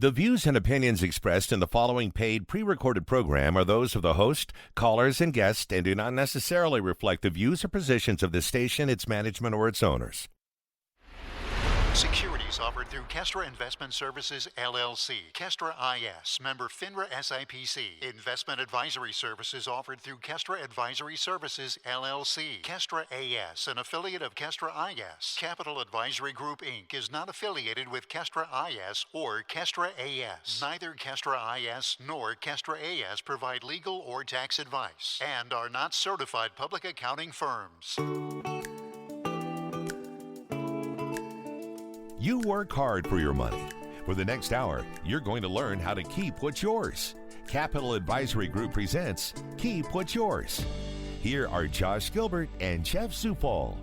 The views and opinions expressed in the following paid pre-recorded program are those of the host, callers, and guests and do not necessarily reflect the views or positions of the station, its management, or its owners. Securities offered through Kestra Investment Services, LLC. Kestra IS, member FINRA SIPC. Investment advisory services offered through Kestra Advisory Services, LLC. Kestra AS, an affiliate of Kestra IS. Capital Advisory Group, Inc. is not affiliated with Kestra IS or Kestra AS. Neither Kestra IS nor Kestra AS provide legal or tax advice and are not certified public accounting firms. You work hard for your money. For the next hour, you're going to learn how to keep what's yours. Capital Advisory Group presents Keep What's Yours. Here are Josh Gilbert and Jeff Zufall.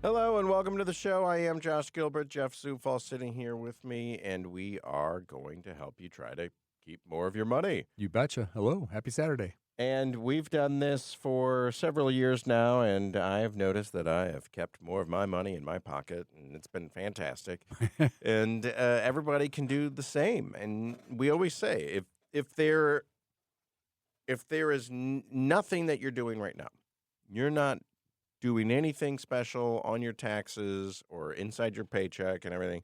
Hello and welcome to the show. I am Josh Gilbert, Jeff Zufall sitting here with me, and we are going to help you try to keep more of your money. You betcha. Hello. Happy Saturday. And we've done this for several years now, and I have noticed that I have kept more of my money in my pocket, and it's been fantastic. And everybody can do the same. And we always say, if there is nothing that you're doing right now, you're not doing anything special on your taxes or inside your paycheck and everything,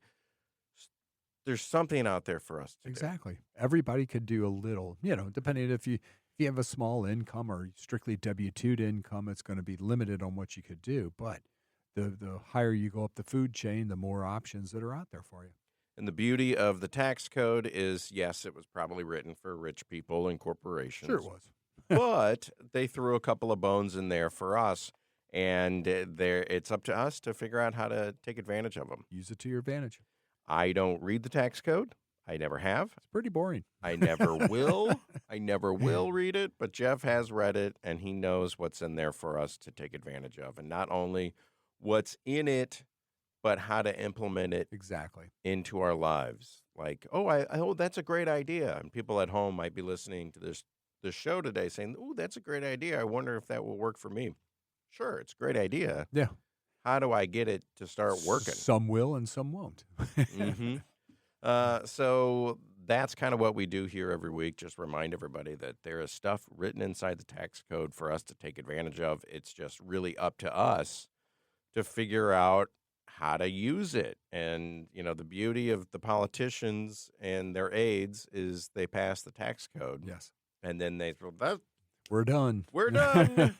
there's something out there for us to Exactly. Do. Everybody could do a little, depending if you have a small income or strictly W-2 income, it's going to be limited on what you could do. But the higher you go up the food chain, the more options that are out there for you. And the beauty of the tax code is, yes, it was probably written for rich people and corporations. Sure it was. But they threw a couple of bones in there for us, and it's up to us to figure out how to take advantage of them. Use it to your advantage. I don't read the tax code. I never have. It's pretty boring. I never will. I never will read it, but Jeff has read it, and he knows what's in there for us to take advantage of. And not only what's in it, but how to implement it exactly into our lives. Like, that's a great idea. And people at home might be listening to this show today saying, oh, that's a great idea. I wonder if that will work for me. Sure, it's a great idea. Yeah. How do I get it to start working? Some will and some won't. Mm-hmm. So that's kind of what we do here every week. Just remind everybody that there is stuff written inside the tax code for us to take advantage of. It's just really up to us to figure out how to use it. And, the beauty of the politicians and their aides is they pass the tax code. Yes. And then they throw we're done. We're done.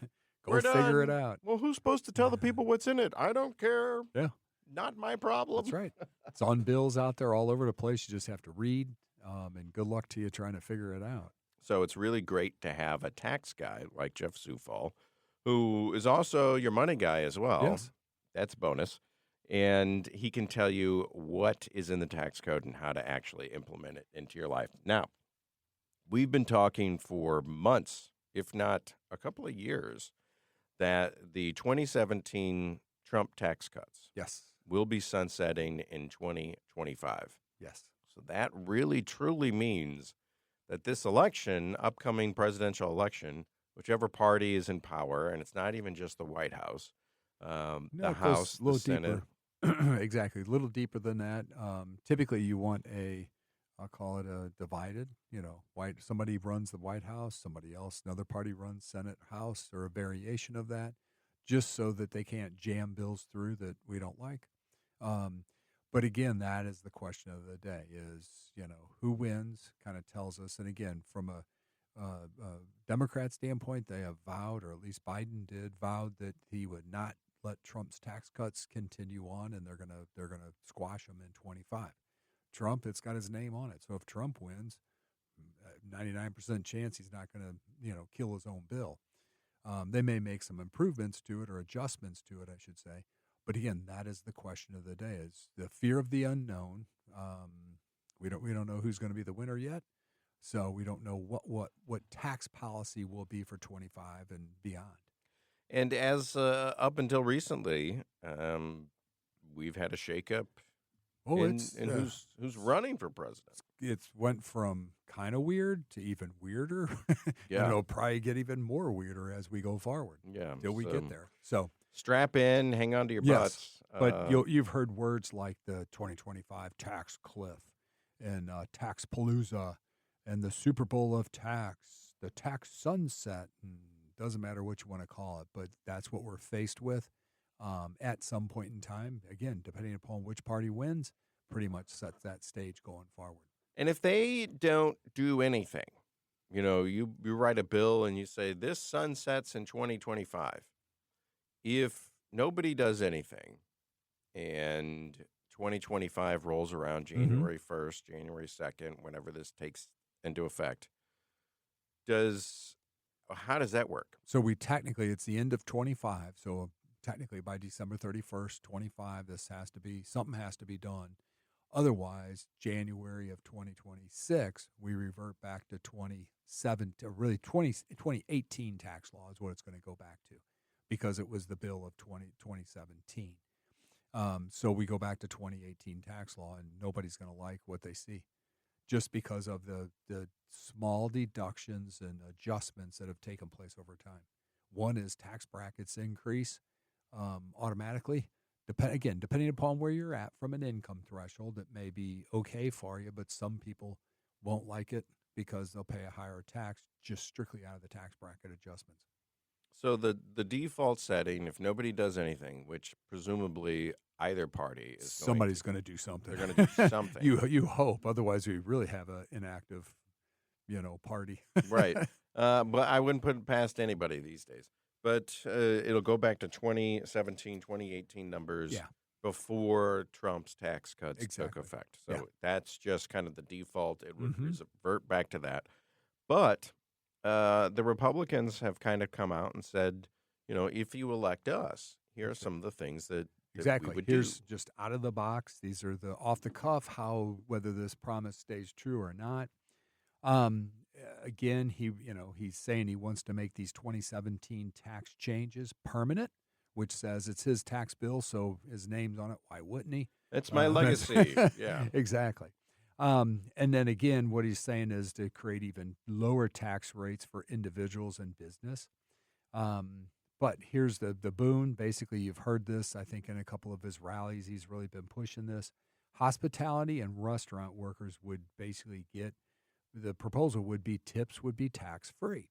Go figure it out. Well, who's supposed to tell the people what's in it? I don't care. Yeah. Not my problem. That's right. It's on bills out there all over the place. You just have to read, and good luck to you trying to figure it out. So it's really great to have a tax guy like Jeff Zufall, who is also your money guy as well. Yes. That's a bonus. And he can tell you what is in the tax code and how to actually implement it into your life. Now, we've been talking for months, if not a couple of years, that the 2017 Trump tax cuts will be sunsetting in 2025. Yes. So that really, truly means that this election, upcoming presidential election, whichever party is in power, and it's not even just the White House, the House, the Senate. Exactly. A little deeper than that. Typically, you want I'll call it a divided, somebody runs the White House, somebody else, another party runs Senate, House, or a variation of that, just so that they can't jam bills through that we don't like. But again, that is the question of the day is, who wins kind of tells us. And again, from a Democrat standpoint, they have vowed, or at least Biden vowed that he would not let Trump's tax cuts continue on, and they're gonna squash them in 25. Trump, it's got his name on it. So if Trump wins, 99% chance he's not going to, kill his own bill. They may make some improvements to it or adjustments to it, I should say. But again, that is the question of the day: is the fear of the unknown. We don't know who's going to be the winner yet, so we don't know what tax policy will be for 25 and beyond. And as up until recently, we've had a shakeup. Who's running for president? It's went from kind of weird to even weirder. Yeah. And it'll probably get even more weirder as we go forward. Yeah. Till we get there. So strap in, hang on to your butts. But you've heard words like the 2025 tax cliff. and Taxpalooza and the Super Bowl of tax, the tax sunset, and doesn't matter what you want to call it, but that's what we're faced with at some point in time. Again, depending upon which party wins, pretty much sets that stage going forward. And if they don't do anything, you write a bill and you say this sunsets in 2025. If nobody does anything and 2025 rolls around January 1st, January 2nd, whenever this takes into effect, how does that work? So it's the end of 25. So technically by December 31st, 25, something has to be done. Otherwise, January of 2026, we revert back to 2018 tax law is what it's going to go back to, because it was the bill of 2017. So we go back to 2018 tax law, and nobody's going to like what they see, just because of the small deductions and adjustments that have taken place over time. One is tax brackets increase automatically. Depending upon where you're at from an income threshold, it may be okay for you, but some people won't like it because they'll pay a higher tax just strictly out of the tax bracket adjustments. So the default setting, if nobody does anything, which presumably either party is somebody's going to do something. They're going to do something. You hope. Otherwise, we really have an inactive, party. Right. But I wouldn't put it past anybody these days. But it'll go back to 2017, 2018 numbers before Trump's tax cuts took effect. So that's just kind of the default. It would revert back to that. But the Republicans have kind of come out and said, if you elect us, here are some of the things that we would Here's do. Just out of the box. These are the off the cuff, whether this promise stays true or not. Again, he's saying he wants to make these 2017 tax changes permanent, which says it's his tax bill, so his name's on it. Why wouldn't he? That's my legacy. Yeah, exactly. And then again, what he's saying is to create even lower tax rates for individuals and business. But here's the boon. Basically, you've heard this, I think, in a couple of his rallies. He's really been pushing this. Hospitality and restaurant workers would basically the proposal would be tips would be tax-free.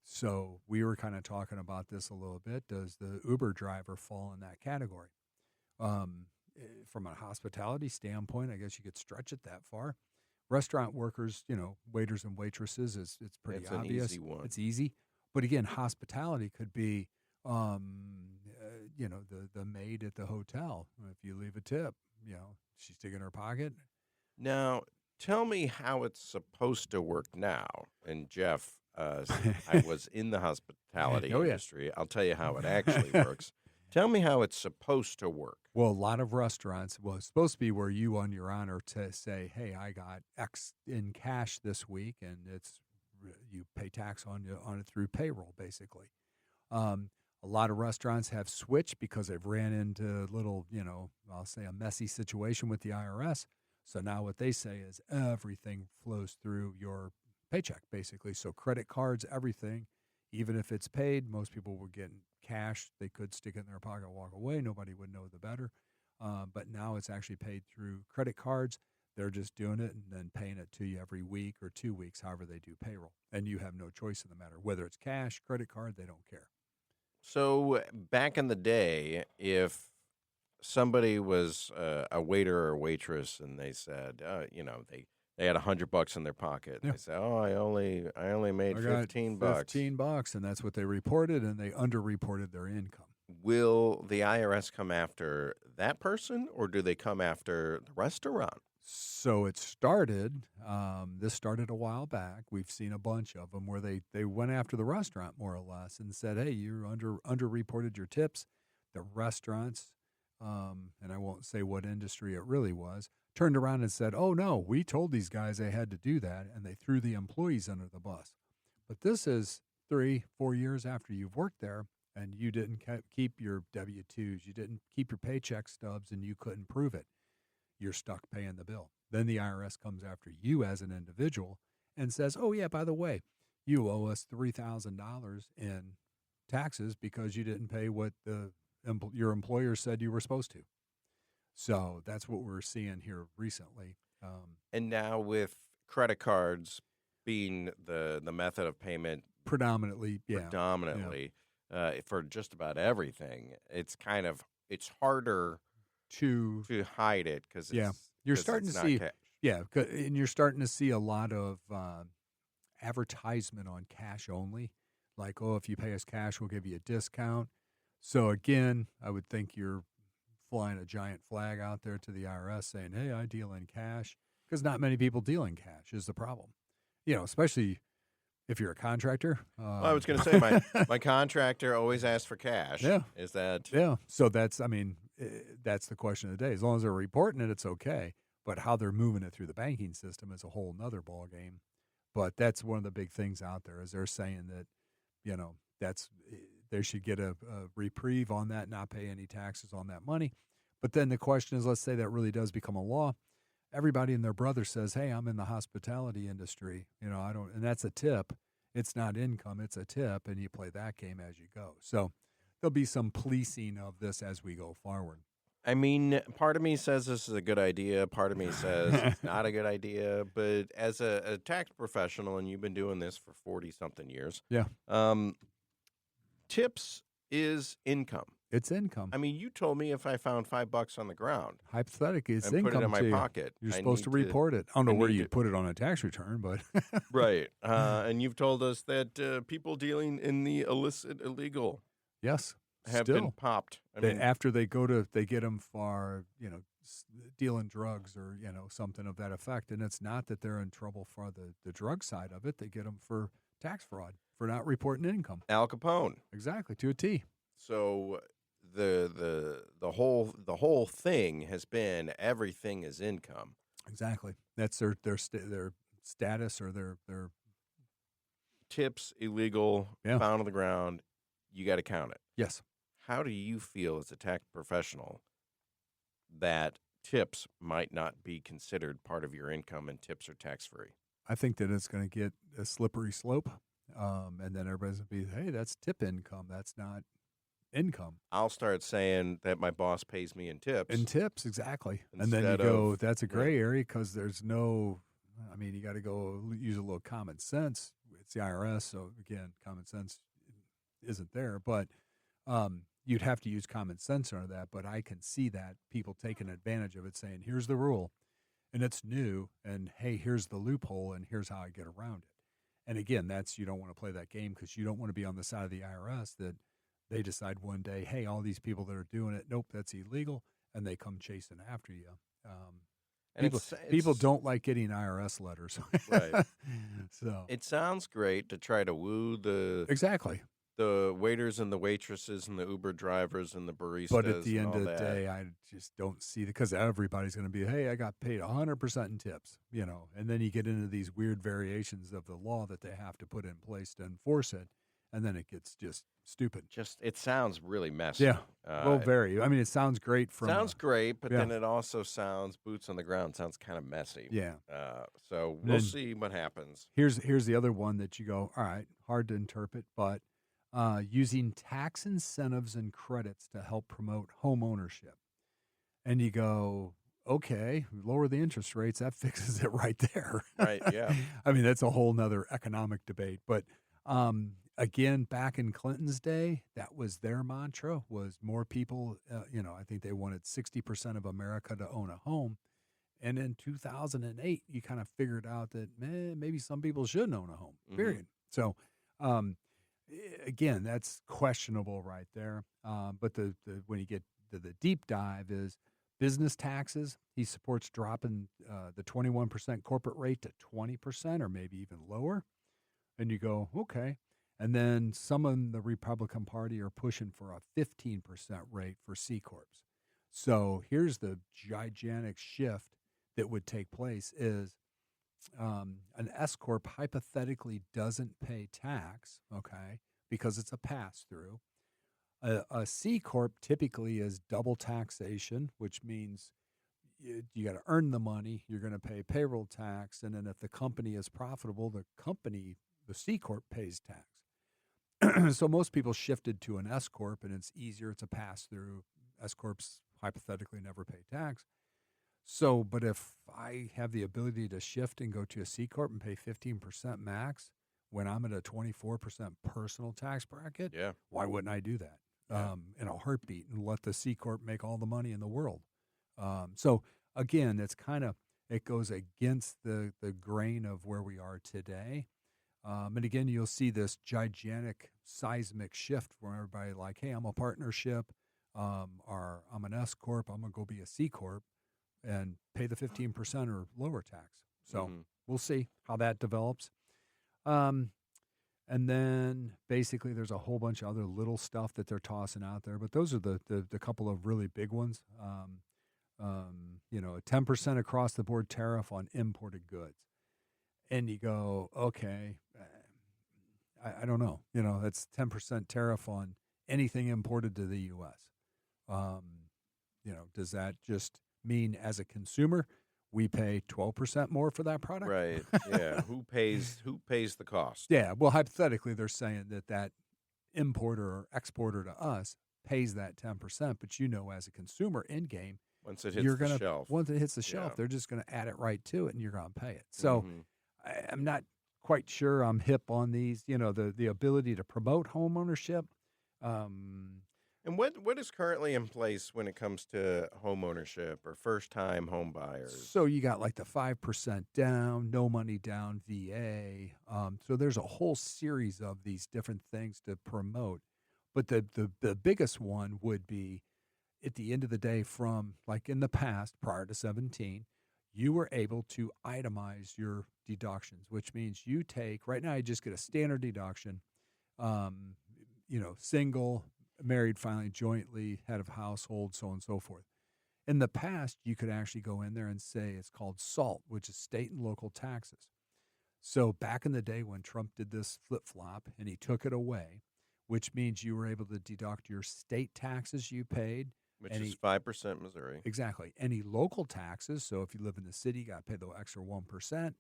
So we were kind of talking about this a little bit. Does the Uber driver fall in that category? From a hospitality standpoint, I guess you could stretch it that far. Restaurant workers, waiters and waitresses, it's pretty obvious. An easy one. It's easy. But again, hospitality could be, the maid at the hotel. If you leave a tip, she's sticking her pocket. Now, tell me how it's supposed to work now. And Jeff, I was in the hospitality industry. I'll tell you how it actually works. Tell me how it's supposed to work. Well, a lot of restaurants, it's supposed to be where you on your honor to say, hey, I got X in cash this week, and you pay tax on it through payroll, basically. A lot of restaurants have switched because they've ran into a little, I'll say a messy situation with the IRS. So now what they say is everything flows through your paycheck, basically. So credit cards, everything, even if it's paid, most people would get cash. They could stick it in their pocket and walk away. Nobody would know the better. But now it's actually paid through credit cards. They're just doing it and then paying it to you every week or 2 weeks, however they do payroll. And you have no choice in the matter. Whether it's cash, credit card, they don't care. So back in the day, if somebody was a waiter or a waitress and they said, they had $100 in their pocket. Yeah. They said, "Oh, I only made $15." $15, and that's what they reported, and they underreported their income. Will the IRS come after that person, or do they come after the restaurant? So it started. This started a while back. We've seen a bunch of them where they went after the restaurant more or less and said, "Hey, you underreported your tips." The restaurants, and I won't say what industry it really was, turned around and said, "Oh no, we told these guys they had to do that," and they threw the employees under the bus. But this is 3-4 years after you've worked there, and you didn't keep your W-2s, you didn't keep your paycheck stubs, and you couldn't prove it. You're stuck paying the bill. Then the IRS comes after you as an individual and says, "Oh yeah, by the way, you owe us $3,000 in taxes because you didn't pay what your employer said you were supposed to." So that's what we're seeing here recently. And now with credit cards being the method of payment Predominantly, yeah. predominantly for just about everything, it's harder To hide it because Yeah. You're starting to see and you're starting to see a lot of advertisement on cash only. Like, oh, if you pay us cash, we'll give you a discount. So again, I would think you're flying a giant flag out there to the IRS saying, hey, I deal in cash, because not many people deal in cash is the problem. Especially if you're a contractor. Well, I was going to say my contractor always asks for cash. Yeah. Is that? Yeah. So that's the question of the day. As long as they're reporting it, it's okay. But how they're moving it through the banking system is a whole nother ballgame. But that's one of the big things out there is they're saying that, they should get a reprieve on that, not pay any taxes on that money. But then the question is, let's say that really does become a law. Everybody and their brother says, hey, I'm in the hospitality industry. And that's a tip. It's not income, it's a tip. And you play that game as you go. So there'll be some policing of this as we go forward. I mean, part of me says this is a good idea. Part of me says it's not a good idea. But as a tax professional, and you've been doing this for 40-something years, yeah, tips is income. It's income. I mean, you told me if I found $5 on the ground, hypothetically, it's and income put it in my to you. pocket, You're supposed to report it. I don't know where you put it on a tax return, but right. And you've told us that people dealing in the illegal, yes, have been popped. After they get them for dealing drugs or something of that effect, and it's not that they're in trouble for the drug side of it. They get them for tax fraud for not reporting income. Al Capone, exactly, to a T. So the whole thing has been everything is income. Exactly. That's their status or their tips illegal, found on the ground. You got to count it. Yes. How do you feel as a tax professional that tips might not be considered part of your income and tips are tax-free? I think that it's going to get a slippery slope, and then everybody's going to be, hey, that's tip income. That's not income. I'll start saying that my boss pays me in tips. In tips, exactly. And then you go, that's a gray area because there's no, you got to go use a little common sense. It's the IRS, so again, common sense isn't there. But you'd have to use common sense under that. But I can see that people taking advantage of it, saying, here's the rule, and it's new, and hey, here's the loophole, and here's how I get around it. And again, you don't want to play that game because you don't want to be on the side of the IRS that they decide one day, hey, all these people that are doing it, nope, that's illegal, and they come chasing after you. And people don't like getting IRS letters. Right. So it sounds great to try to woo the waiters and the waitresses and the Uber drivers and the baristas. But at the end of the day, I just don't see it because everybody's going to be, hey, I got paid 100% in tips, and then you get into these weird variations of the law that they have to put in place to enforce it. And then it gets just stupid. It sounds really messy. Yeah. Very. It sounds great. Sounds great, but then it also sounds boots on the ground. Sounds kind of messy. Yeah. So we'll see what happens. Here's the other one that you go, all right, hard to interpret, but using tax incentives and credits to help promote home ownership. And you go, okay, lower the interest rates. That fixes it right there. Right. Yeah. That's a whole nother economic debate, but again, back in Clinton's day, that was their mantra, was more people, I think they wanted 60% of America to own a home. And in 2008, you kind of figured out that maybe some people shouldn't own a home, period. So, again, that's questionable right there. But when you get to the deep dive is business taxes. He supports dropping the 21% corporate rate to 20% or maybe even lower. And you go, okay. And then some in the Republican Party are pushing for a 15% rate for C Corps. So here's the gigantic shift that would take place is an S Corp hypothetically doesn't pay tax, okay, because it's a pass-through. A C Corp typically is double taxation, which means you got to earn the money, you're going to pay payroll tax, and then if the company is profitable, the C Corp pays tax. So most people shifted to an S Corp, and it's easier. It's a pass-through. S Corps hypothetically never pay tax. So, but if I have the ability to shift and go to a C corp and pay 15% max when I'm at a 24% personal tax bracket, Yeah. why wouldn't I do that in a heartbeat and let the C corp make all the money in the world? So again, it goes against the grain of where we are today. And again, you'll see this gigantic seismic shift where everybody like, hey, I'm a partnership, or I'm an S corp, I'm gonna go be a C corp and pay the 15% or lower tax. So we'll see how that develops. And then basically there's a whole bunch of other little stuff that they're tossing out there, but those are the couple of really big ones. A 10% across the board tariff on imported goods. And you go, okay, I don't know. That's 10% tariff on anything imported to the U.S. Does that just mean as a consumer we pay 12% more for that product? Right. Yeah. Who pays the cost? Yeah. Well, hypothetically, they're saying that importer or exporter to us pays that 10%, but as a consumer in game, once it hits the shelf. Once it hits the shelf, they're just going to add it right to it, and you're going to pay it. So I'm not quite sure I'm hip on these. The ability to promote home ownership. And what is currently in place when it comes to home ownership or first-time home buyers? So you got like the 5% down, no money down VA. So there's a whole series of these different things to promote. But the biggest one would be, at the end of the day, from like in the past, prior to 17, you were able to itemize your deductions, which means you take, right now you just get a standard deduction, single, married, filing jointly, head of household, so on and so forth. In the past, you could actually go in there and say it's called SALT, which is state and local taxes. So back in the day when Trump did this flip-flop and he took it away, which means you were able to deduct your state taxes you paid. Which is 5% Missouri. Exactly. Any local taxes, so if you live in the city, you got to pay the extra 1%,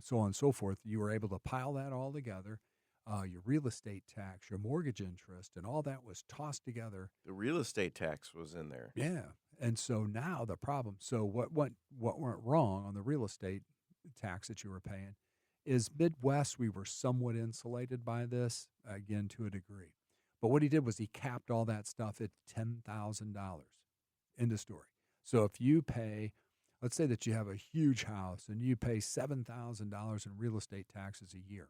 so on and so forth. You were able to pile that all together. Your real estate tax, your mortgage interest, and all that was tossed together. The real estate tax was in there. Yeah. And so now the problem, so what went wrong on the real estate tax that you were paying is Midwest, we were somewhat insulated by this, again, to a degree. But what he did was he capped all that stuff at $10,000. End of story. So if you pay, let's say that you have a huge house and you pay $7,000 in real estate taxes a year,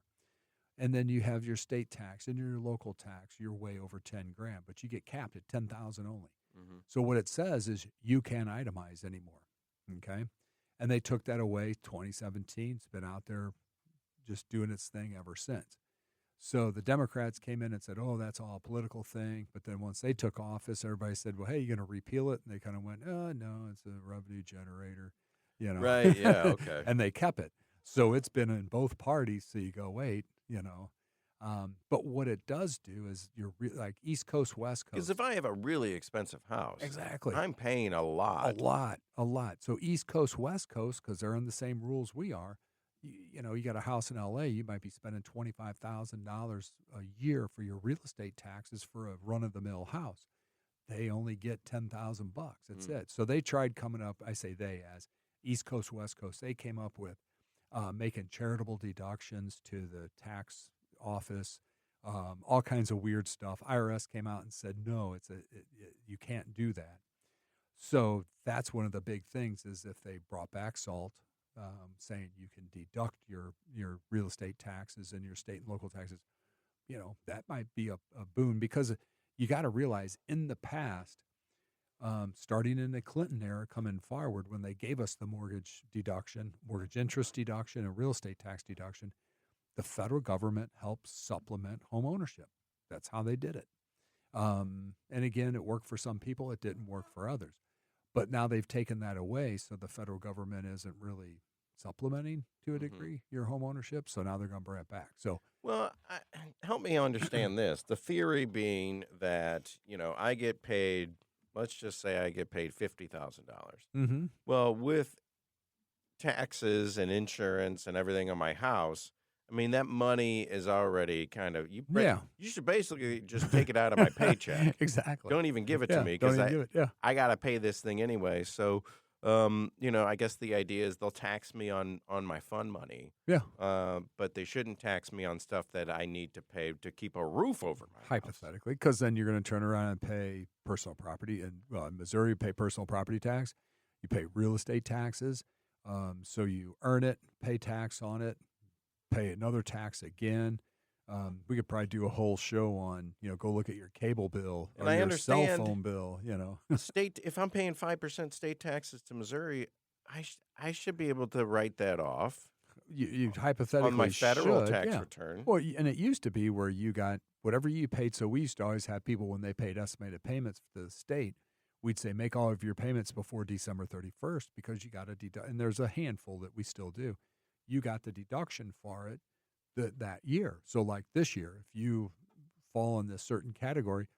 and then you have your state tax and your local tax, you're way over 10 grand, but you get capped at 10,000 only. So what it says is you can't itemize anymore. Okay. And they took that away 2017. It's been out there just doing its thing ever since. So the Democrats came in and said, oh, that's all a political thing. But then once they took office, everybody said, well, hey, you're going to repeal it? And they kind of went, oh, no, it's a revenue generator. Right, yeah, okay. And they kept it. So it's been in both parties. So you go, wait, But what it does do is you're like East Coast, West Coast. Because if I have a really expensive house, exactly, I'm paying a lot. A lot. So East Coast, West Coast, because they're in the same rules we are. You got a house in L.A., you might be spending $25,000 a year for your real estate taxes for a run-of-the-mill house. They only get $10,000. That's it. So they tried coming up, I say they as East Coast, West Coast, they came up with making charitable deductions to the tax office, all kinds of weird stuff. IRS came out and said, no, you can't do that. So that's one of the big things is if they brought back SALT, saying you can deduct your real estate taxes and your state and local taxes, that might be a boon, because you got to realize in the past, starting in the Clinton era coming forward, when they gave us the mortgage deduction, mortgage interest deduction, and real estate tax deduction, the federal government helped supplement home ownership. That's how they did it. And again, it worked for some people. It didn't work for others. But now they've taken that away, so the federal government isn't really supplementing to a degree your home ownership. So now they're going to bring it back. So, well, help me understand this. The theory being that I get paid. Let's just say I get paid $50,000. Well, with taxes and insurance and everything on my house, I mean, that money is already kind of you should basically just take it out of my paycheck. Exactly. Don't even give it to me because I got to pay this thing anyway. So I guess the idea is they'll tax me on my fund money. Yeah. But they shouldn't tax me on stuff that I need to pay to keep a roof over my house. Hypothetically, because then you're going to turn around and pay personal property. And in Missouri, you pay personal property tax. You pay real estate taxes. So you earn it, pay tax on it, pay another tax again. We could probably do a whole show on, go look at your cable bill And or I your understand cell phone bill, if I'm paying 5% state taxes to Missouri, I should be able to write that off You hypothetically on my federal should, tax yeah. return. Well, and it used to be where you got whatever you paid. So we used to always have people when they paid estimated payments to the state, we'd say make all of your payments before December 31st because you got a deduct. And there's a handful that we still do. You got the deduction for it that year. So like this year, if you fall in this certain category,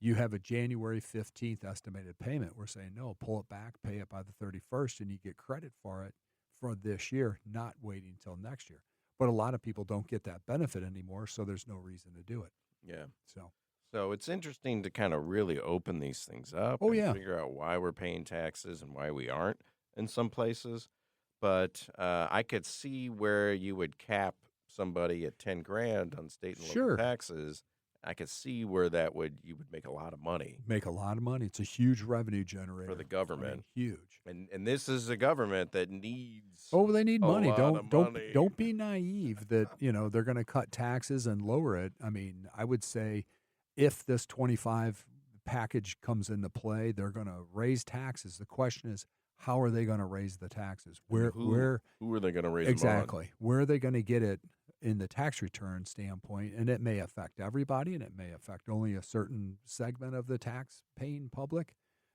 you have a January 15th estimated payment. We're saying, no, pull it back, pay it by the 31st, and you get credit for it for this year, not waiting until next year. But a lot of people don't get that benefit anymore, so there's no reason to do it. Yeah. So it's interesting to kind of really open these things up and figure out why we're paying taxes and why we aren't in some places. But I could see where you would cap somebody at 10 grand on state and local taxes. I could see where you would make a lot of money. Make a lot of money. It's a huge revenue generator for the government. Huge. And this is a government that needs they need money. Don't Don't be naive that, they're going to cut taxes and lower it. I mean, I would say if this 25 package comes into play, they're going to raise taxes. The question is, how are they going to raise the taxes? Who are they going to raise exactly? them on? Where are they going to get it in the tax return standpoint? And it may affect everybody, and it may affect only a certain segment of the tax-paying public,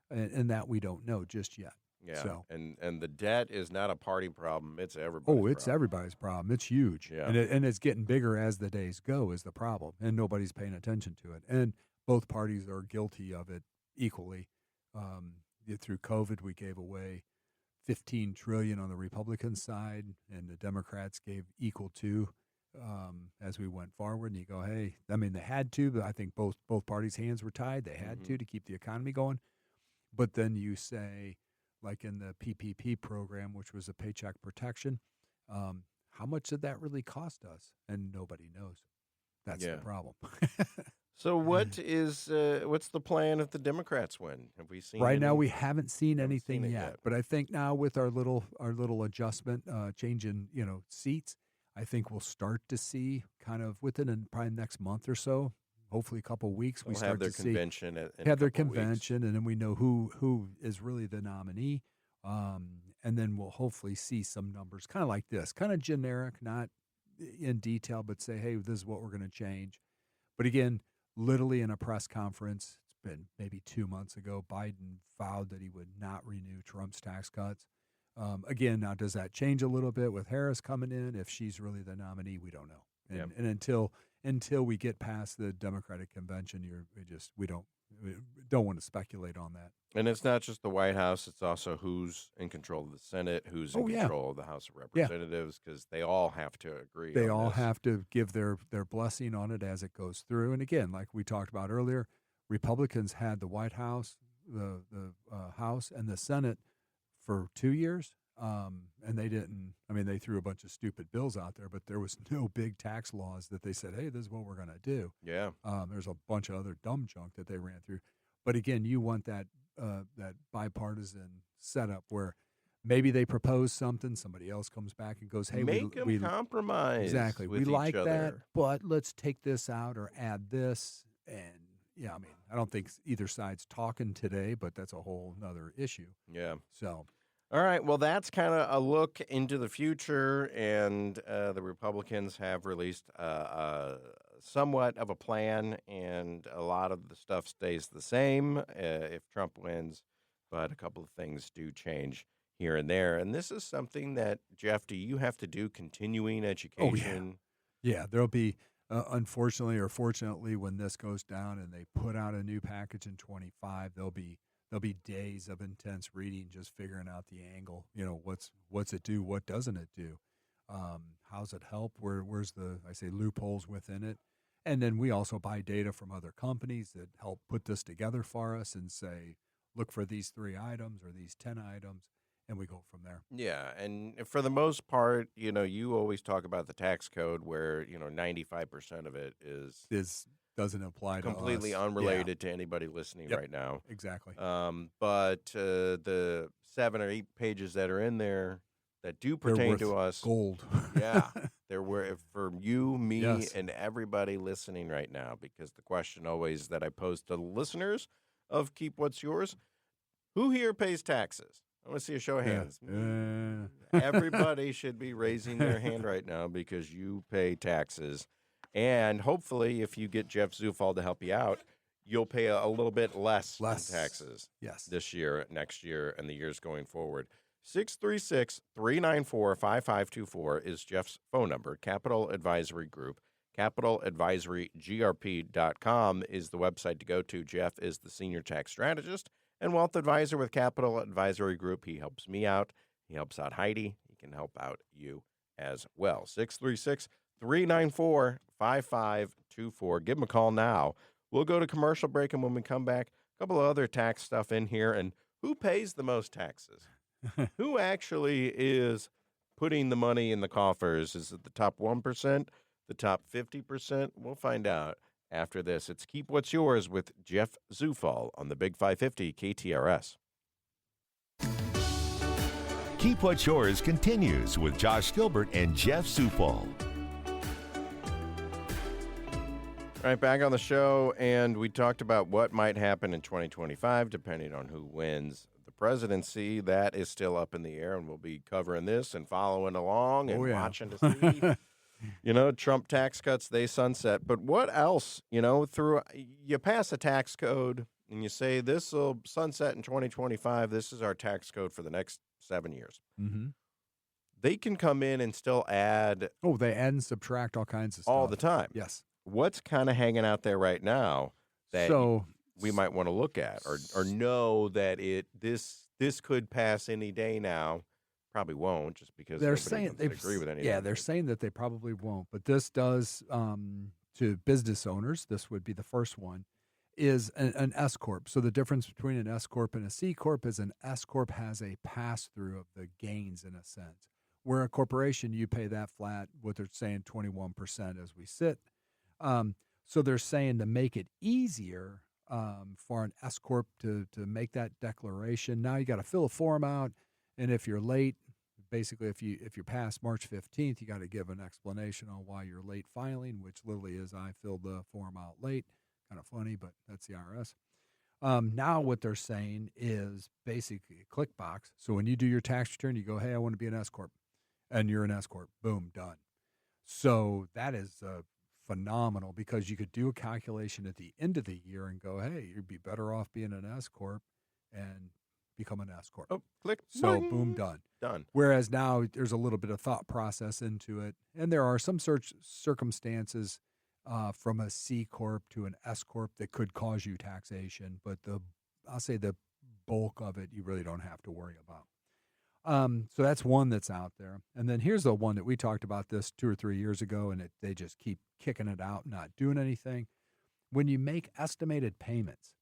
and that we don't know just yet. Yeah, so, and the debt is not a party problem; it's everybody's. Oh, it's problem. Everybody's problem. It's huge, yeah, and it's getting bigger as the days go. Is the problem, and nobody's paying attention to it. And both parties are guilty of it equally. Through COVID, we gave away $15 trillion on the Republican side, and the Democrats gave equal to as we went forward. And you go, hey, I mean, they had to, but I think both parties' hands were tied. They had to keep the economy going. But then you say, like in the PPP program, which was a paycheck protection, how much did that really cost us? And nobody knows. That's the problem. So what's the plan if the Democrats win? Have we seen right now? We haven't seen anything yet. But I think now with our little adjustment, change in seats, I think we'll start to see kind of within probably next month or so. Hopefully, a couple of weeks, we start to see have their convention, and then we know who is really the nominee, and then we'll hopefully see some numbers, kind of like this, kind of generic, not in detail, but say, hey, this is what we're going to change. But again, literally in a press conference, it's been maybe 2 months ago, Biden vowed that he would not renew Trump's tax cuts. Again, now does that change a little bit with Harris coming in? If she's really the nominee, we don't know. And until we get past the Democratic convention, we don't want to speculate on that. And it's not just the White House; it's also who's in control of the Senate, who's in control of the House of Representatives, because they all have to agree. They all have to give their blessing on it as it goes through. And again, like we talked about earlier, Republicans had the White House, the House, and the Senate for 2 years. And they didn't, they threw a bunch of stupid bills out there, but there was no big tax laws that they said, hey, this is what we're going to do. Yeah. There's a bunch of other dumb junk that they ran through. But again, you want that bipartisan setup where maybe they propose something, somebody else comes back and goes, hey, we compromise. Exactly. We like that, but let's take this out or add this. And I don't think either side's talking today, but that's a whole nother issue. Yeah. So. All right, well, that's kind of a look into the future, and the Republicans have released somewhat of a plan, and a lot of the stuff stays the same if Trump wins, but a couple of things do change here and there. And this is something that, Jeff, do you have to do continuing education? Yeah, there'll be, unfortunately or fortunately, when this goes down and they put out a new package in 25, there'll be days of intense reading, just figuring out the angle. What's it do? What doesn't it do? How's it help? Where's the loopholes within it? And then we also buy data from other companies that help put this together for us and say, look for these 3 items or these 10 items. and we go from there. Yeah, and for the most part, you always talk about the tax code where 95% of it is This doesn't apply to completely us. unrelated to anybody listening Yep. right now. Exactly. But the 7 or 8 pages that are in there that do They're pertain worth to us, gold. yeah, there were for you, me, Yes. and everybody listening right now. Because the question always that I pose to the listeners of Keep What's Yours: who here pays taxes? I want to see a show of hands. Everybody should be raising their hand right now because you pay taxes. And hopefully, if you get Jeff Zufall to help you out, you'll pay a little bit less in taxes Yes. this year, next year, and the years going forward. 636-394-5524 is Jeff's phone number. Capital Advisory Group. CapitalAdvisoryGrp.com is the website to go to. Jeff is the senior tax strategist and wealth advisor with Capital Advisory Group. He helps me out. He helps out Heidi. He can help out you as well. 636-394-5524. Give him a call now. We'll go to commercial break, and when we come back, a couple of other tax stuff in here. And who pays the most taxes? Who actually is putting the money in the coffers? Is it the top 1%, the top 50%? We'll find out after this. It's Keep What's Yours with Jeff Zufall on the Big 550 KTRS. Keep What's Yours continues with Josh Gilbert and Jeff Zufall. All right, back on the show, and we talked about what might happen in 2025 depending on who wins the presidency. That is still up in the air, and we'll be covering this and following along and watching to see. Trump tax cuts, they sunset. But what else, through you pass a tax code and you say this will sunset in 2025. This is our tax code for the next 7 years. Mm-hmm. They can come in and still add. Oh, they add and subtract all kinds of stuff. All the time. Yes. What's kind of hanging out there right now that we might want to look at or know that this could pass any day now? Probably won't, just because they're nobody saying wants to agree with anything. Yeah, they're saying that they probably won't, but this does to business owners. This would be the first one. Is an S corp. So the difference between an S corp and a C corp is an S corp has a pass through of the gains in a sense. Where a corporation, you pay that flat. What they're saying, 21% as we sit. So they're saying to make it easier for an S corp to make that declaration. Now you got to fill a form out, and if you're late, basically if you're past March 15th, you got to give an explanation on why you're late filing, which literally is I filled the form out late. Kind of funny, but that's the IRS. Now what they're saying is basically a click box. So when you do your tax return, you go, hey, I want to be an S corp, and you're an S corp. Boom, done. So that is phenomenal because you could do a calculation at the end of the year and go, hey, you'd be better off being an S corp and become an S corp. Oh, click. So boom, done. Whereas now there's a little bit of thought process into it, and there are some circumstances from a C corp to an S corp that could cause you taxation, but I'll say the bulk of it you really don't have to worry about. So that's one that's out there. And then here's the one that we talked about this 2 or 3 years ago, and they just keep kicking it out, not doing anything. When you make estimated payments,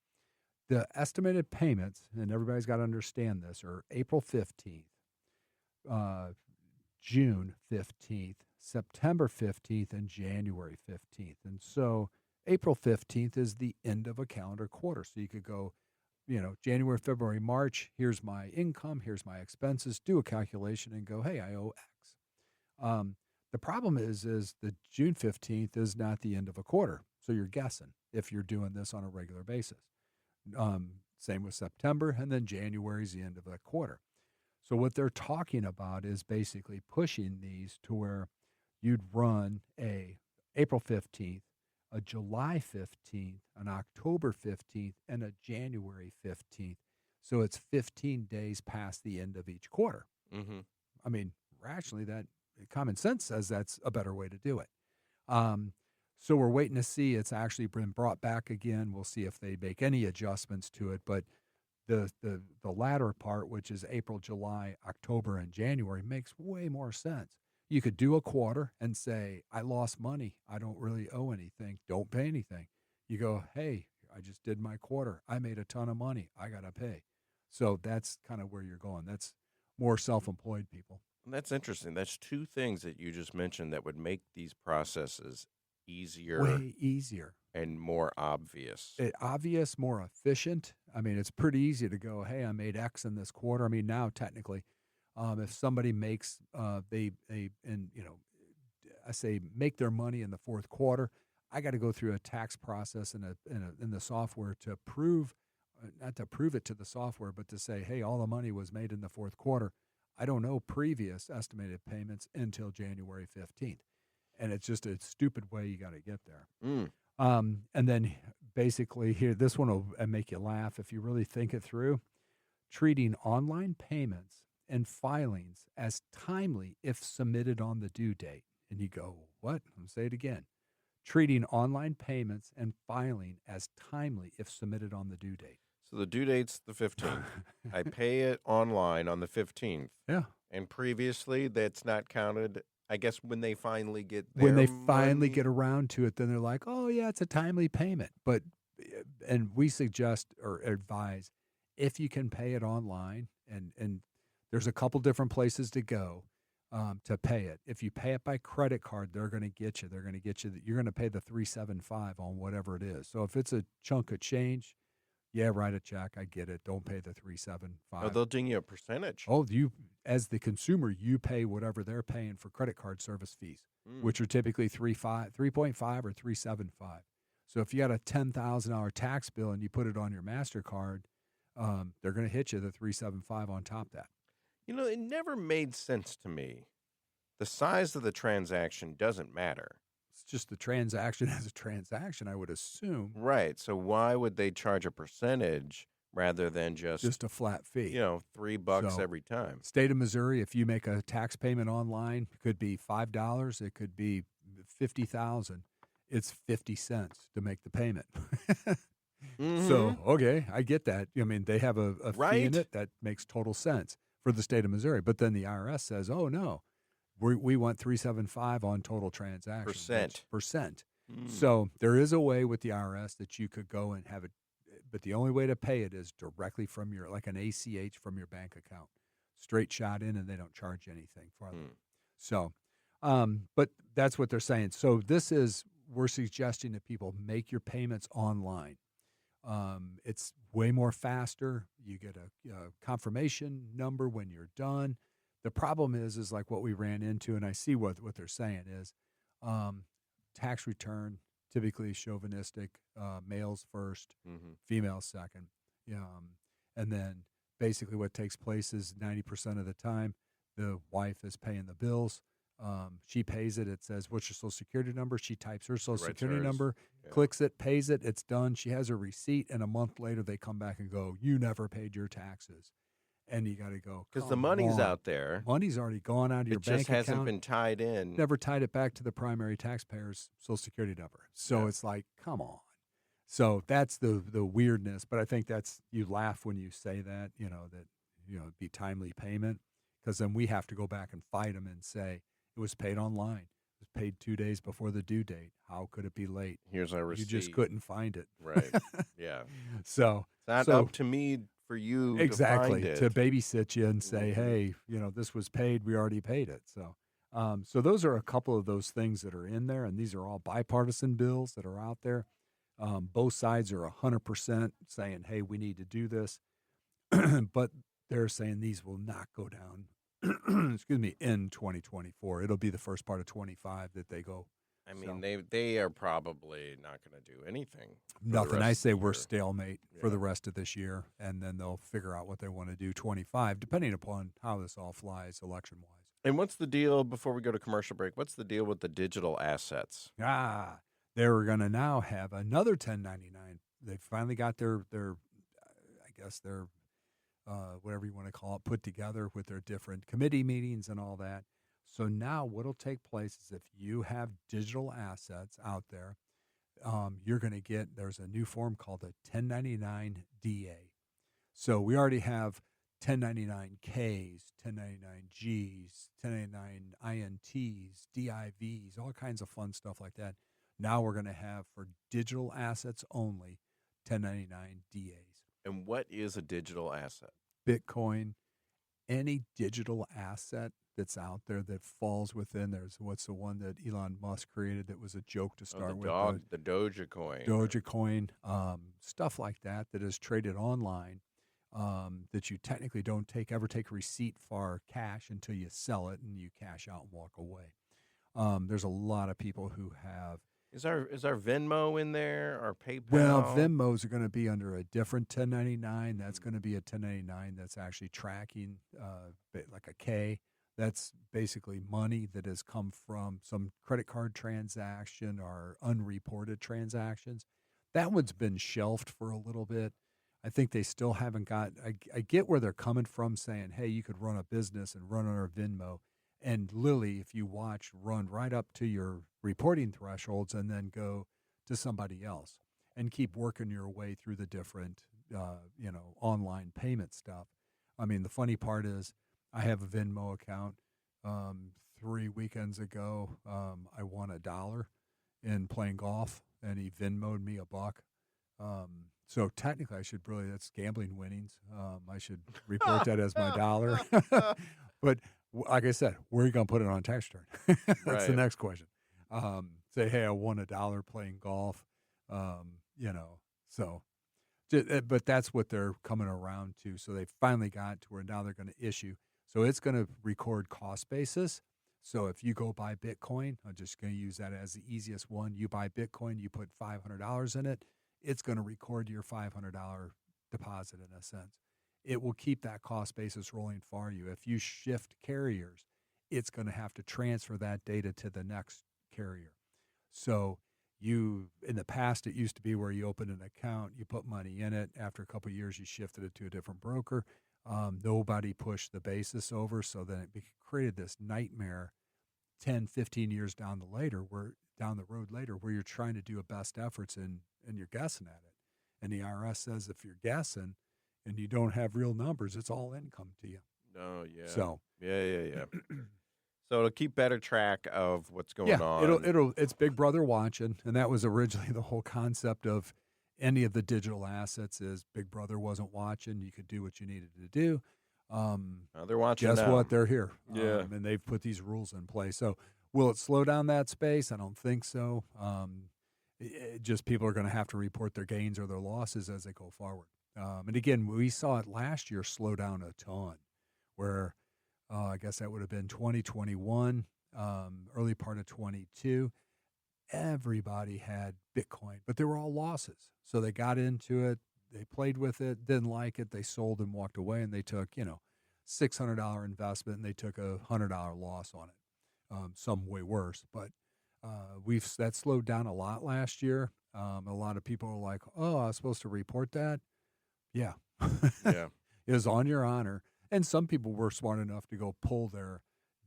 the estimated payments, and everybody's got to understand this, are April 15th, June 15th, September 15th, and January 15th. And so April 15th is the end of a calendar quarter. So you could go, January, February, March, here's my income, here's my expenses, do a calculation and go, hey, I owe X. The problem is the June 15th is not the end of a quarter. So you're guessing if you're doing this on a regular basis. Same with September, and then January is the end of the quarter. So what they're talking about is basically pushing these to where you'd run a April 15th, a July 15th, an October 15th, and a January 15th. So it's 15 days past the end of each quarter. Mm-hmm. I mean, rationally, that common sense says that's a better way to do it. So we're waiting to see. It's actually been brought back again. We'll see if they make any adjustments to it. But the latter part, which is April, July, October, and January, makes way more sense. You could do a quarter and say, I lost money. I don't really owe anything. Don't pay anything. You go, hey, I just did my quarter. I made a ton of money. I got to pay. So that's kind of where you're going. That's more self-employed people. That's interesting. That's two things that you just mentioned that would make these processes easier Way easier. and more obvious. Obvious, more efficient. I mean, it's pretty easy to go, hey, I made X in this quarter. I mean, now technically, if somebody makes I say make their money in the fourth quarter, I got to go through a tax process in the software to prove, not to prove it to the software, but to say, hey, all the money was made in the fourth quarter. I don't know previous estimated payments until January 15th. And it's just a stupid way you got to get there. And then basically here, this one will make you laugh if you really think it through. Treating online payments and filings as timely if submitted on the due date. And you go, what? I'll say it again. Treating online payments and filing as timely if submitted on the due date. So the due date's the 15th. I pay it online on the 15th. Yeah. And previously, that's not counted. I guess when they finally get finally get around to it, then they're like, oh, yeah, it's a timely payment. And we suggest or advise if you can pay it online, and there's a couple different places to go to pay it. If you pay it by credit card, they're going to get you. You're going to pay the $375 on whatever it is. So if it's a chunk of change, yeah, write a check. I get it. Don't pay the $375. Oh, they'll ding you a percentage. Oh, as the consumer, you pay whatever they're paying for credit card service fees, which are typically 3.5 or 3.75. So if you got a $10,000 tax bill and you put it on your MasterCard, they're going to hit you the 3.75 on top of that. You know, it never made sense to me. The size of the transaction doesn't matter. It's just the transaction as a transaction, I would assume. Right. So why would they charge a percentage rather than just a flat fee? $3 every time. State of Missouri, if you make a tax payment online, it could be $5, it could be $50,000. It's 50 cents to make the payment. So, okay, I get that. I mean, they have a fee in it that makes total sense for the state of Missouri. But then the IRS says, oh, no, we want 3.75 on total transactions. Percent. So there is a way with the IRS that you could go and have it, but the only way to pay it is directly from like an ACH from your bank account. Straight shot in, and they don't charge anything for them. So, but that's what they're saying. So we're suggesting that people make your payments online. It's way more faster. You get a confirmation number when you're done. The problem is like what we ran into, and I see what they're saying is tax return, typically chauvinistic, males first, females second. And then basically what takes place is 90% of the time the wife is paying the bills. She pays it. It says, what's your Social Security number? She types her Social Security number, clicks it, pays it. It's done. She has a receipt. And a month later, they come back and go, you never paid your taxes. And you got to go, because the money's out there. Money's already gone out of your bank account. It just hasn't been tied in. Never tied it back to the primary taxpayer's Social Security number. So it's like, come on. So that's the weirdness. But I think you laugh when you say that, it'd be timely payment. Because then we have to go back and fight them and say, it was paid online. It was paid 2 days before the due date. How could it be late? Here's our receipt. You just couldn't find it. Right. Yeah. So it's not up to me for you to find it. To babysit you and say, hey, this was paid. We already paid it. So those are a couple of those things that are in there, and these are all bipartisan bills that are out there. Both sides are 100% saying, hey, we need to do this. But they're saying these will not go down in 2024. It'll be the first part of 25 that they go. I mean, they are probably not going to do anything. Nothing. I say we're stalemate for the rest of this year, and then they'll figure out what they want to do 25, depending upon how this all flies election-wise. And what's the deal, before we go to commercial break, what's the deal with the digital assets? They're going to now have another 1099. They finally got their whatever you want to call it, put together with their different committee meetings and all that. So now what will take place is if you have digital assets out there, you're going to get, there's a new form called a 1099 DA. So we already have 1099Ks, 1099Gs, 1099 INTs, DIVs, all kinds of fun stuff like that. Now we're going to have, for digital assets only, 1099 DAs. And what is a digital asset? Bitcoin, any digital asset that's out there that falls within, there's what's the one that Elon Musk created that was a joke to start with? The Dogecoin. Dogecoin, stuff like that is traded online, that you technically don't ever take a receipt for cash until you sell it and you cash out and walk away. There's a lot of people who have. Is our Venmo in there or PayPal? Well, Venmos are going to be under a different 1099. That's going to be a 1099 that's actually tracking like a K. That's basically money that has come from some credit card transaction or unreported transactions. That one's been shelved for a little bit. I think they still haven't got – I get where they're coming from saying, hey, you could run a business and run on our Venmo. And Lily, if you watch, run right up to your reporting thresholds and then go to somebody else and keep working your way through the different, online payment stuff. I mean, the funny part is I have a Venmo account. 3 weekends ago, I won $1 in playing golf, and he Venmo'd me $1. So technically, that's gambling winnings. I should report that as my dollar. But like I said, where are you going to put it on tax return? That's the next question. Say, hey, I won $1 playing golf, so. But that's what they're coming around to. So they finally got to where now they're going to issue. So it's going to record cost basis. So if you go buy Bitcoin, I'm just going to use that as the easiest one. You buy Bitcoin, you put $500 in it, it's going to record your $500 deposit in a sense. It will keep that cost basis rolling for you. If you shift carriers, it's going to have to transfer that data to the next carrier. So in the past, it used to be where you opened an account, you put money in it. After a couple of years, you shifted it to a different broker. Nobody pushed the basis over, so then it created this nightmare 10, 15 years down the road later where you're trying to do a best efforts and you're guessing at it. And the IRS says if you're guessing and you don't have real numbers, it's all income to you. Oh, yeah. So yeah. So it'll keep better track of what's going on. It's Big Brother watching, and that was originally the whole concept of any of the digital assets is Big Brother wasn't watching. You could do what you needed to do. They're watching. Guess now. what? They're here. Yeah. And they've put these rules in place. So will it slow down that space? I don't think so. Just people are going to have to report their gains or their losses as they go forward. And again, we saw it last year slow down a ton where I guess that would have been 2021, early part of 22. Everybody had Bitcoin, but they were all losses. So they got into it, they played with it, didn't like it, they sold and walked away, and they took, $600 investment, and they took a $100 loss on it. Some way worse, but that slowed down a lot last year. A lot of people are like, "Oh, I was supposed to report that." Yeah, Yeah. It was on your honor, and some people were smart enough to go pull their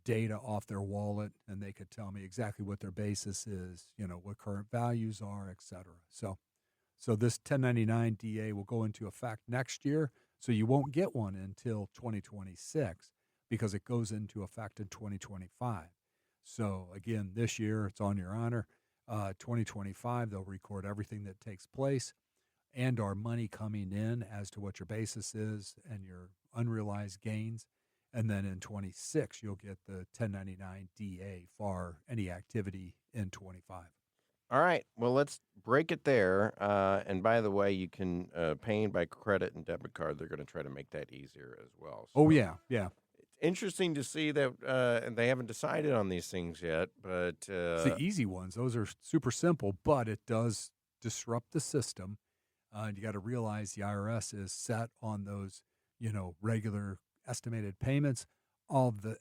data off their wallet, and they could tell me exactly what their basis is, what current values are, et cetera. So this 1099 DA will go into effect next year, so you won't get one until 2026 because it goes into effect in 2025. So again, this year it's on your honor. 2025, they'll record everything that takes place and our money coming in as to what your basis is and your unrealized gains. And then in 26, you'll get the 1099 DA for any activity in 25. All right. Well, let's break it there. And by the way, you can paying by credit and debit card. They're going to try to make that easier as well. So yeah. It's interesting to see that, and they haven't decided on these things yet. But it's the easy ones. Those are super simple, but it does disrupt the system. And you got to realize the IRS is set on those, regular estimated payments,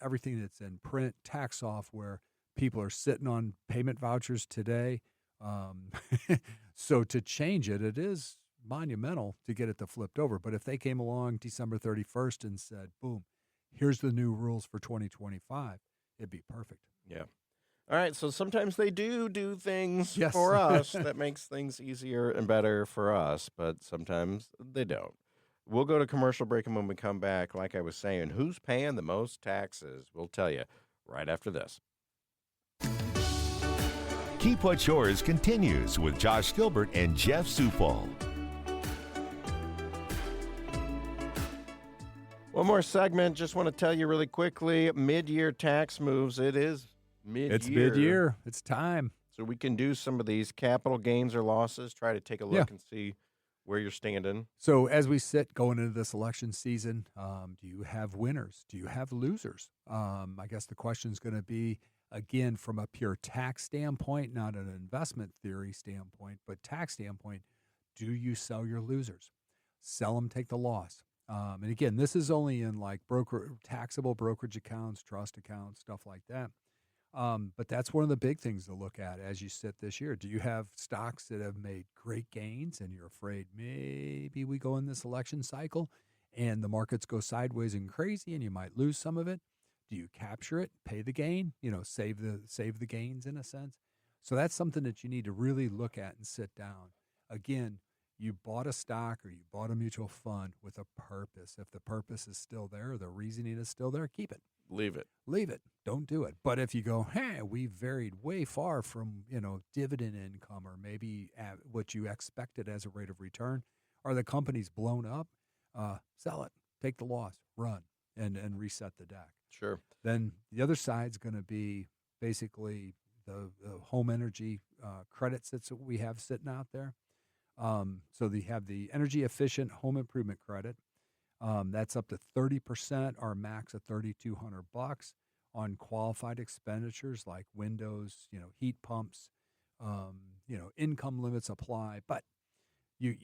everything that's in print, tax software. People are sitting on payment vouchers today. So to change it, it is monumental to get it to flipped over. But if they came along December 31st and said, boom, here's the new rules for 2025, it'd be perfect. Yeah. All right. So sometimes they do things Yes. for us that makes things easier and better for us, but sometimes they don't. We'll go to commercial break, and when we come back, like I was saying, who's paying the most taxes? We'll tell you right after this. Keep What's Yours continues with Josh Gilbert and Jeff Zufall. One more segment. Just want to tell you really quickly, mid-year tax moves. It is mid-year. It's mid-year. It's time. So we can do some of these capital gains or losses, try to take a look and see where you're standing. So as we sit going into this election season, do you have winners? Do you have losers? I guess the question is going to be, again, from a pure tax standpoint, not an investment theory standpoint, but tax standpoint, do you sell your losers? Sell them, take the loss. And again, this is only in like taxable brokerage accounts, trust accounts, stuff like that. But that's one of the big things to look at as you sit this year. Do you have stocks that have made great gains and you're afraid maybe we go in this election cycle and the markets go sideways and crazy and you might lose some of it? Do you capture it, pay the gain, save the gains in a sense? So that's something that you need to really look at and sit down. Again, you bought a stock or you bought a mutual fund with a purpose. If the purpose is still there, the reasoning is still there, keep it. Leave it. Leave it. Don't do it. But if you go, hey, we varied way far from, dividend income or maybe at what you expected as a rate of return, or the company's blown up, sell it. Take the loss. Run and reset the deck. Sure. Then the other side's going to be basically the home energy credits that we have sitting out there. So they have the energy efficient home improvement credit. That's up to 30%, or max of $3,200 on qualified expenditures like windows, heat pumps, income limits apply, but you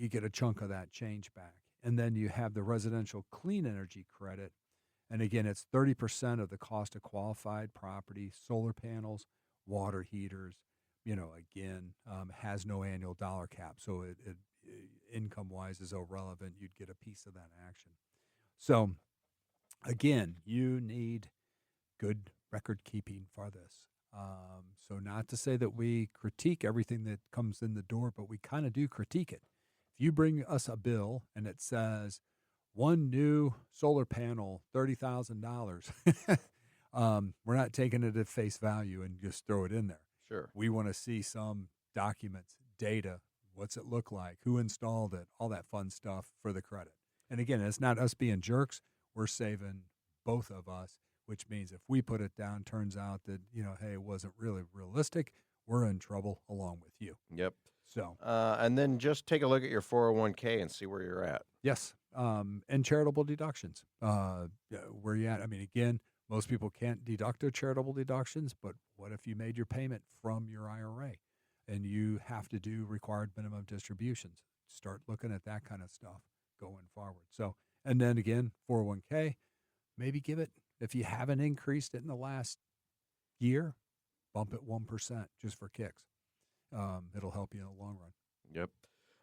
get a chunk of that change back. And then you have the residential clean energy credit. And again, it's 30% of the cost of qualified property, solar panels, water heaters, has no annual dollar cap. So it income-wise is irrelevant. You'd get a piece of that action. So, again, you need good record keeping for this. So not to say that we critique everything that comes in the door, but we kind of do critique it. If you bring us a bill and it says one new solar panel, $30,000, we're not taking it at face value and just throw it in there. Sure. We want to see some documents, data, what's it look like, who installed it, all that fun stuff for the credit. And again, it's not us being jerks. We're saving both of us, which means if we put it down, turns out that, hey, it wasn't really realistic, we're in trouble along with you. Yep. So, and then just take a look at your 401k and see where you're at. yes. And charitable deductions. Where you at? I mean, again, most people can't deduct their charitable deductions, but what if you made your payment from your IRA and you have to do required minimum distributions? Start looking at that kind of stuff going forward. So, and then again, 401k, maybe give it, if you haven't increased it in the last year, bump it 1% just for kicks. It'll help you in the long run. Yep.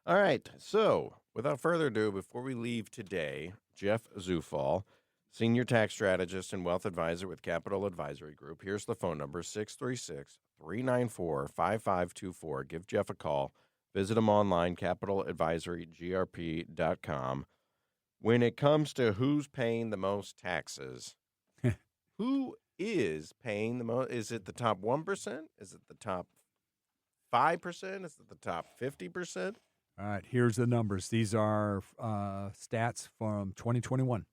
All right. So, without further ado, before we leave today, Jeff Zufall, Senior Tax Strategist and Wealth Advisor with Capital Advisory Group. Here's the phone number, 636-394-5524. Give Jeff a call. Visit him online, CapitalAdvisoryGrp.com. When it comes to who's paying the most taxes, who is paying the most? Is it the top 1%? Is it the top 5%? Is it the top 50%? All right, here's the numbers. These are stats from 2021.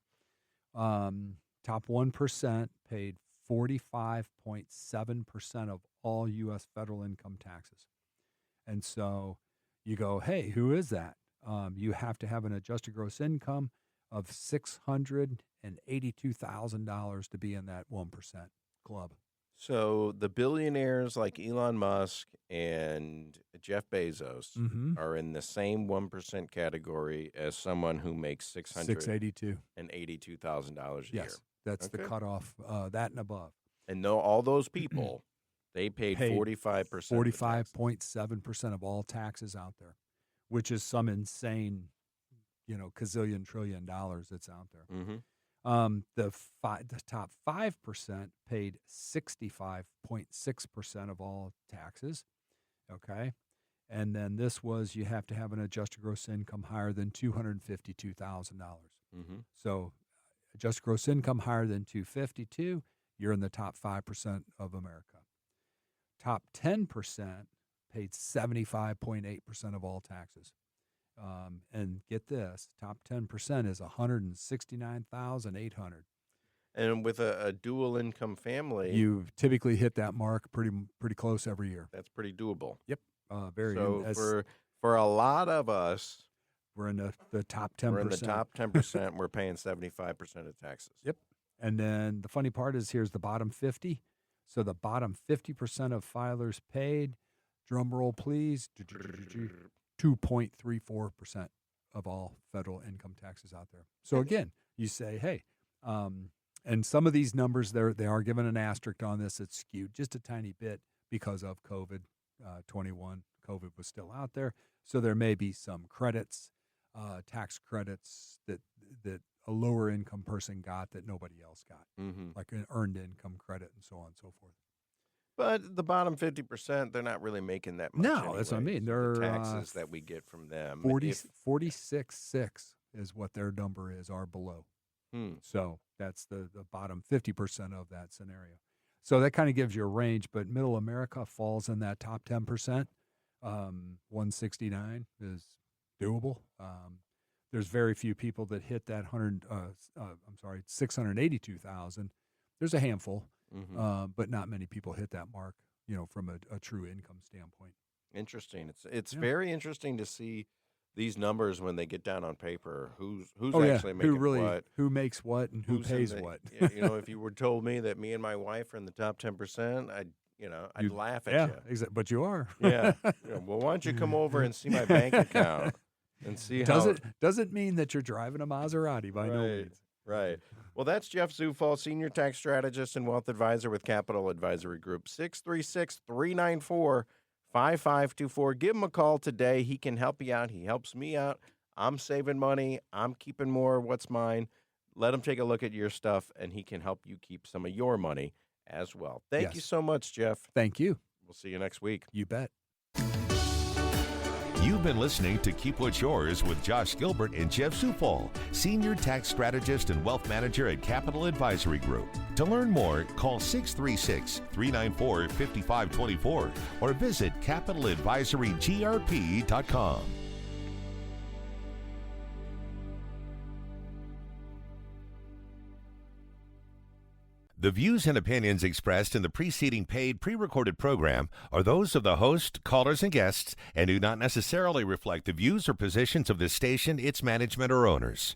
Top 1% paid 45.7% of all U.S. federal income taxes. And so you go, hey, who is that? You have to have an adjusted gross income of $682,000 to be in that 1% club. So the billionaires like Elon Musk and Jeff Bezos are in the same 1% category as someone who makes $682,000 a year. Yes, that's the cutoff, that and above. And though all those people, they paid 45%. 45.7% of all taxes out there, which is some insane, gazillion trillion dollars that's out there. Mm-hmm. The top 5% paid 65.6% of all taxes. Okay. And then this was, you have to have an adjusted gross income higher than $252,000. Mm-hmm. So adjusted gross income higher than $252,000, you're in the top 5% of America. Top 10% paid 75.8% of all taxes. And get this, top 10% is $169,800. And with a dual income family, You typically hit that mark pretty close every year. that's pretty doable. Yep. Very. So as for a lot of us, we're in the top 10%. we're in the top 10%. We're paying 75% of taxes. Yep. And then the funny part is here's the bottom 50. So the bottom 50% of filers paid, drum roll please, 2.34% of all federal income taxes out there. So again, you say, hey, and some of these numbers, they are given an asterisk on this. It's skewed just a tiny bit because of COVID-21. COVID was still out there. So there may be some credits, tax credits that a lower income person got that nobody else got, like an earned income credit and so on and so forth. But the bottom 50%, they're not really making that much. No, that's what I mean. They're the taxes that we get from them. 46.6 is what their number is, are below. So that's the bottom 50% of that scenario. So that kind of gives you a range, but middle America falls in that top 10%. 169 is doable. There's very few people that hit that 682,000. There's a handful, but not many people hit that mark, from a true income standpoint. Interesting. It's very interesting to see these numbers when they get down on paper. Who's actually making what? Who makes what and who pays what? If you were told me that me and my wife are in the top 10%, I'd laugh at you. Exactly. But you are. Yeah. Well, why don't you come over and see my bank account and see how doesn't mean that you're driving a Maserati by no means. Right. Well, that's Jeff Zufall, Senior Tax Strategist and Wealth Advisor with Capital Advisory Group. 636-394-5524. Give him a call today. He can help you out. He helps me out. I'm saving money. I'm keeping more of what's mine. Let him take a look at your stuff, and he can help you keep some of your money as well. Thank you so much, Jeff. Thank you. We'll see you next week. You bet. You've been listening to Keep What's Yours with Josh Gilbert and Jeff Zufall, Senior Tax Strategist and Wealth Manager at Capital Advisory Group. To learn more, call 636-394-5524 or visit CapitalAdvisoryGrp.com. The views and opinions expressed in the preceding paid pre-recorded program are those of the host, callers, and guests and do not necessarily reflect the views or positions of this station, its management, or owners.